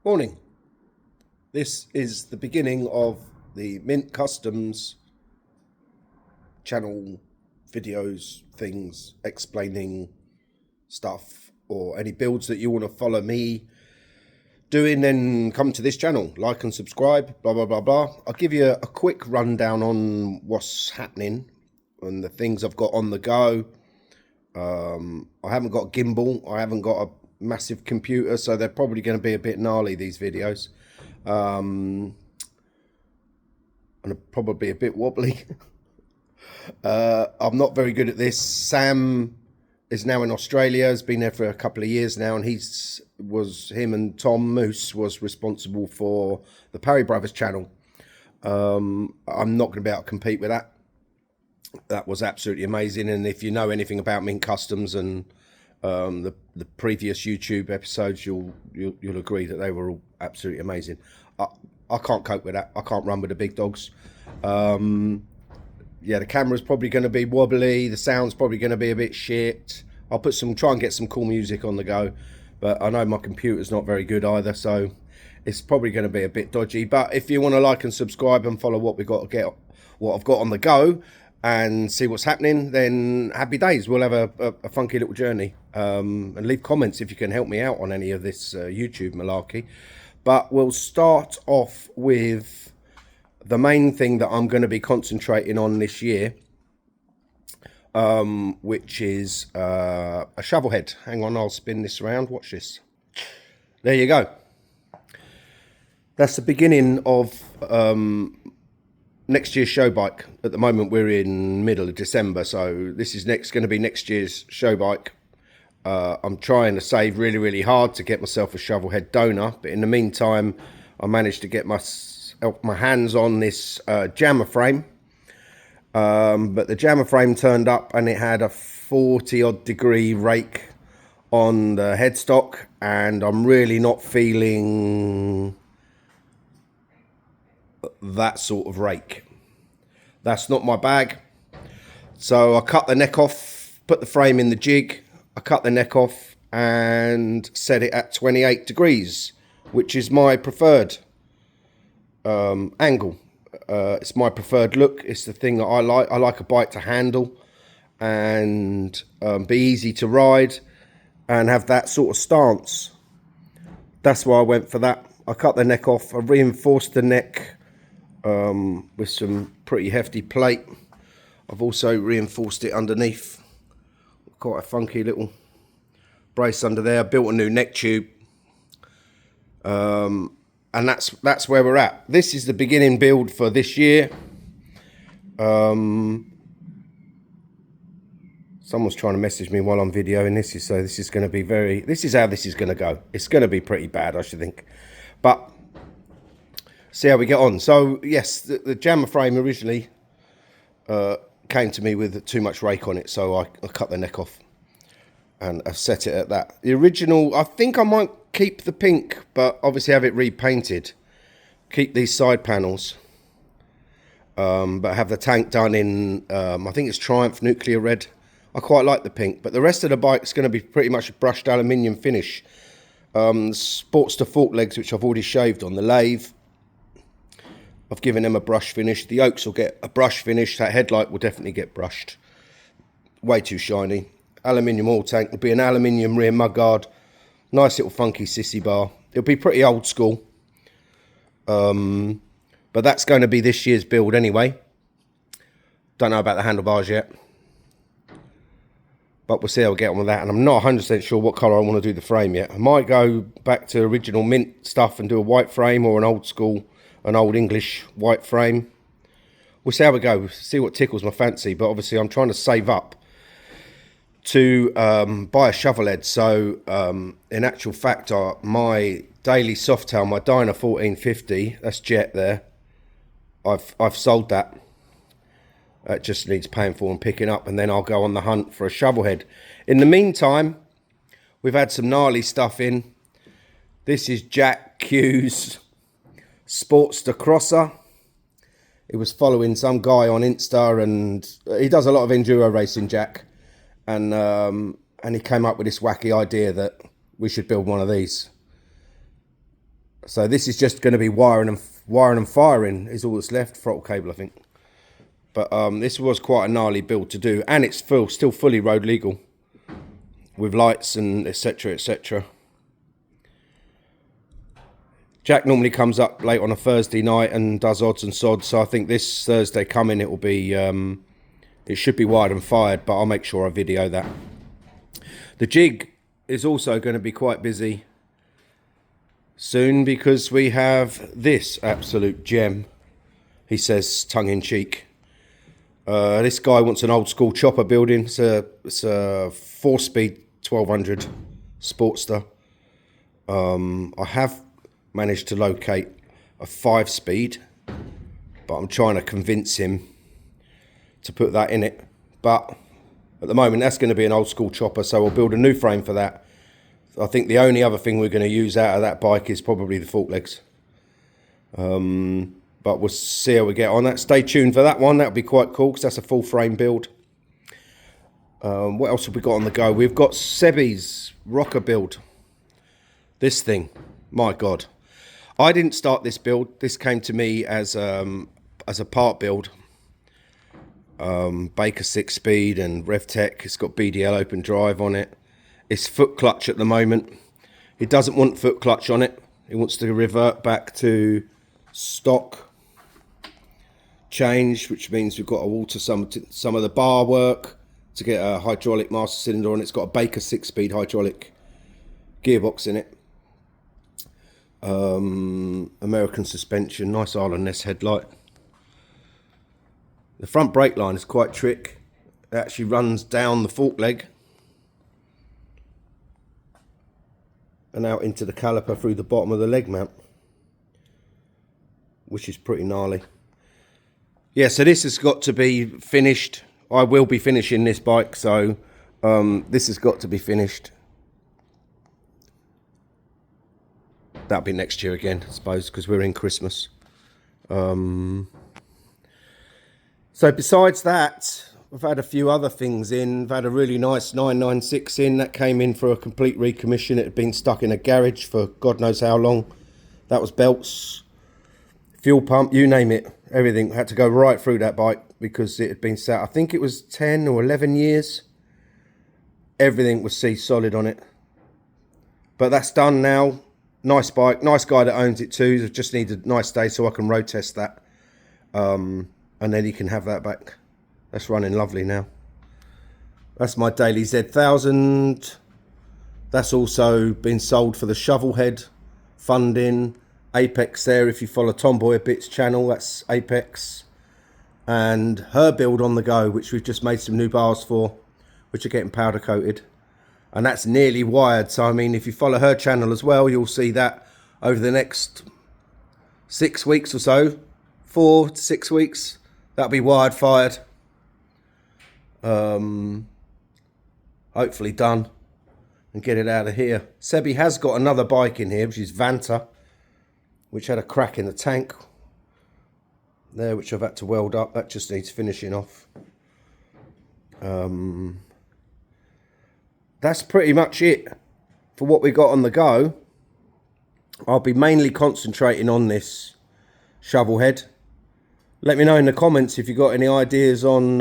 Morning. This is the beginning of the Mint Customs channel videos, things explaining stuff or any builds that you want to follow me doing, then come to this channel, like and subscribe, blah, blah, blah, blah. I'll give you a quick rundown on what's happening and the things I've got on the go. I haven't got a gimbal. I haven't got a massive computer, so they're probably going to be a bit gnarly, these videos. And probably a bit wobbly. I'm not very good at this. Sam is now in Australia, has been there for a couple of years now, and him and Tom Moose was responsible for the Parry Brothers channel. I'm not going to be able to compete with that. That was absolutely amazing, and if you know anything about Mint Customs and the previous YouTube episodes, you'll agree that they were all absolutely amazing. I can't cope with that. I can't run with the big dogs. Yeah, the camera's probably going to be wobbly. The sound's probably going to be a bit shit. I'll try and get some cool music on the go, but I know my computer's not very good either, so it's probably going to be a bit dodgy. But if you want to like and subscribe and follow what I've got on the go, and see what's happening, then happy days. We'll have a funky little journey. And leave comments if you can help me out on any of this YouTube malarkey. But we'll start off with the main thing that I'm going to be concentrating on this year, which is a Shovelhead. Hang on, I'll spin this around. Watch this. There you go. That's the beginning of next year's show bike. At the moment we're in middle of December, so this is going to be next year's show bike. I'm trying to save really hard to get myself a Shovelhead donor, but in the meantime I managed to get my hands on this jammer frame, but the jammer frame turned up and it had a 40 odd degree rake on the headstock, and I'm really not feeling that sort of rake. That's not my bag. So I cut the neck off, put the frame in the jig, I cut the neck off and set it at 28 degrees, which is my preferred angle. It's my preferred look. It's the thing that I like. I like a bike to handle and be easy to ride and have that sort of stance. That's why I went for that. I cut the neck off. I reinforced the neck with some pretty hefty plate. I've also reinforced it underneath. Quite a funky little brace under there. I built a new neck tube. And that's where we're at. This is the beginning build for this year. Someone's trying to message me while I'm videoing this, so this is going to be this is how this is going to go. It's going to be pretty bad, I should think, but see how we get on. So yes, the jammer frame originally came to me with too much rake on it, so I cut the neck off and I've set it at that. The original, I think I might keep the pink, but obviously have it repainted. Keep these side panels, but have the tank done in, I think it's Triumph Nuclear Red. I quite like the pink, but the rest of the bike's going to be pretty much a brushed aluminium finish. Sportster fork legs, which I've already shaved on the lathe, I've given them a brush finish. The Oaks will get a brush finish. That headlight will definitely get brushed. Way too shiny. Aluminium oil tank will be an aluminium rear mudguard. Nice little funky sissy bar. It'll be pretty old school. But that's going to be this year's build anyway. Don't know about the handlebars yet, but we'll see how we get on with that. And I'm not 100% sure what colour I want to do the frame yet. I might go back to original Mint stuff and do a white frame, or an old English white frame. We'll see how we go. See what tickles my fancy. But obviously I'm trying to save up to buy a Shovelhead. So in actual fact, my daily softail, my Dyna 1450, that's jet there, I've sold that. It just needs paying for and picking up, and then I'll go on the hunt for a Shovelhead. In the meantime, we've had some gnarly stuff in. This is Jack Q's Sportster crosser. He was following some guy on Insta, and he does a lot of enduro racing, Jack. And he came up with this wacky idea that we should build one of these. So this is just going to be wiring and firing is all that's left. Throttle cable, I think. But this was quite a gnarly build to do, and it's still fully road legal with lights and etc, etc. Jack normally comes up late on a Thursday night and does odds and sods, so I think this Thursday coming it will be it should be wired and fired, but I'll make sure I video that. The jig is also going to be quite busy soon because we have this absolute gem, he says tongue-in-cheek. This guy wants an old school chopper building. It's a 4-speed 1200 Sportster. I have managed to locate a 5-speed, but I'm trying to convince him to put that in it. But at the moment, that's going to be an old school chopper, so we'll build a new frame for that. I think the only other thing we're going to use out of that bike is probably the fork legs. But we'll see how we get on that. Stay tuned for that one. That'll be quite cool because that's a full frame build. What else have we got on the go? We've got Sebi's rocker build. This thing, my God. I didn't start this build. This came to me as a part build. Baker 6-speed and RevTech. It's got BDL open drive on it. It's foot clutch at the moment. He doesn't want foot clutch on it. He wants to revert back to stock change, which means we've got to alter some of the bar work to get a hydraulic master cylinder on. It's got a Baker 6-speed hydraulic gearbox in it. American suspension, nice Island Ness headlight. The front brake line is quite trick. It actually runs down the fork leg and out into the caliper through the bottom of the leg mount, which is pretty gnarly. Yeah, so this has got to be finished. I will be finishing this bike, so this has got to be finished. That'll be next year again, I suppose, because we're in Christmas. So besides that, I've had a few other things in. I've had a really nice 996 in. That came in for a complete recommission. It had been stuck in a garage for God knows how long. That was belts, fuel pump, you name it. Everything had to go right through that bike because it had been sat, I think it was 10 or 11 years. Everything was solid on it. But that's done now. Nice bike. Nice guy that owns it too. I just need a nice day so I can road test that. And then he can have that back. That's running lovely now. That's my daily Z1000. That's also been sold for the Shovelhead funding. Apex there, if you follow Tomboy a Bits channel, that's Apex. And her build on the go, which we've just made some new bars for, which are getting powder coated. And that's nearly wired. So, I mean, if you follow her channel as well, you'll see that over the next 6 weeks or so, 4 to 6 weeks, that'll be wired, fired. Hopefully done and get it out of here. Sebi has got another bike in here, which is Vanta, which had a crack in the tank there, which I've had to weld up. That just needs finishing off. That's pretty much it for what we got on the go. I'll be mainly concentrating on this Shovelhead. Let me know in the comments if you got any ideas on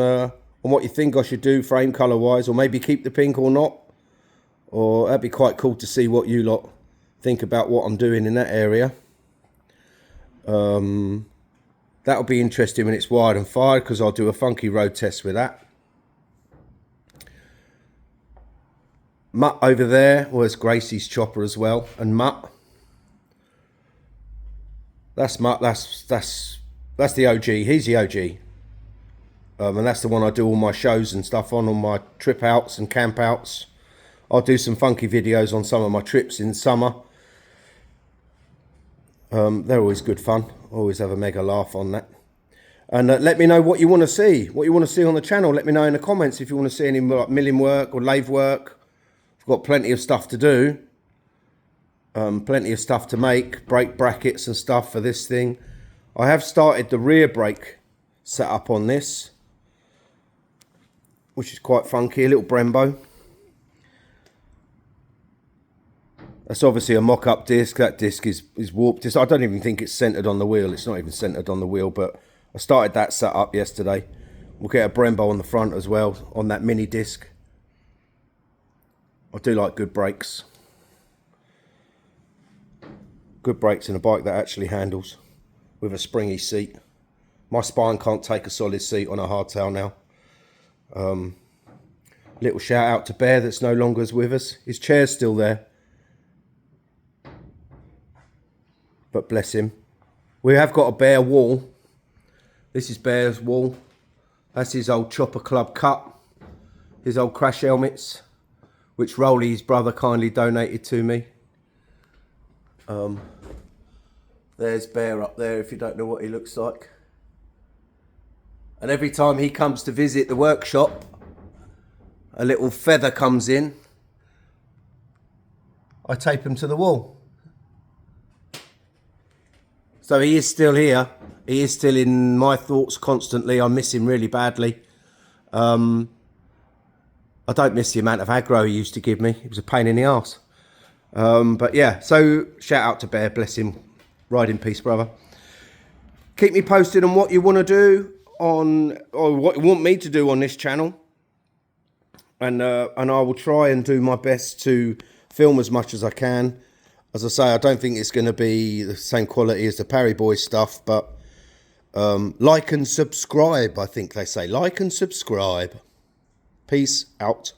what you think I should do frame colour wise, or maybe keep the pink or not. Or that'd be quite cool to see what you lot think about what I'm doing in that area. That'll be interesting when it's wired and fired, because I'll do a funky road test with that. Mutt over there was Gracie's chopper as well, and Mutt. That's Mutt. That's the OG. He's the OG, and that's the one I do all my shows and stuff on my trip outs and camp outs. I'll do some funky videos on some of my trips in summer. They're always good fun. Always have a mega laugh on that. And let me know what you want to see. What you want to see on the channel. Let me know in the comments if you want to see any like milling work or lathe work. I've got plenty of stuff to do. Plenty of stuff to make. Brake brackets and stuff for this thing. I have started the rear brake setup on this, which is quite funky. A little Brembo. That's obviously a mock-up disc. That disc is warped. I don't even think it's centered on the wheel. It's not even centered on the wheel, but I started that set up yesterday. We'll get a Brembo on the front as well on that mini disc. I do like good brakes. Good brakes in a bike that actually handles with a springy seat. My spine can't take a solid seat on a hardtail now. Little shout out to Bear that's no longer with us. His chair's still there. But bless him. We have got a Bear wall. This is Bear's wall. That's his old Chopper Club cup. His old crash helmets, which Rolly, his brother, kindly donated to me. There's Bear up there if you don't know what he looks like. And every time he comes to visit the workshop, a little feather comes in. I tape him to the wall. So he is still here. He is still in my thoughts constantly. I miss him really badly. I don't miss the amount of aggro he used to give me. It was a pain in the arse. But yeah, so shout out to Bear. Bless him. Ride in peace, brother. Keep me posted on what you want to do on, or what you want me to do on this channel. And I will try and do my best to film as much as I can. As I say, I don't think it's going to be the same quality as the Parry Boys stuff, but like and subscribe, I think they say. Like and subscribe. Peace out.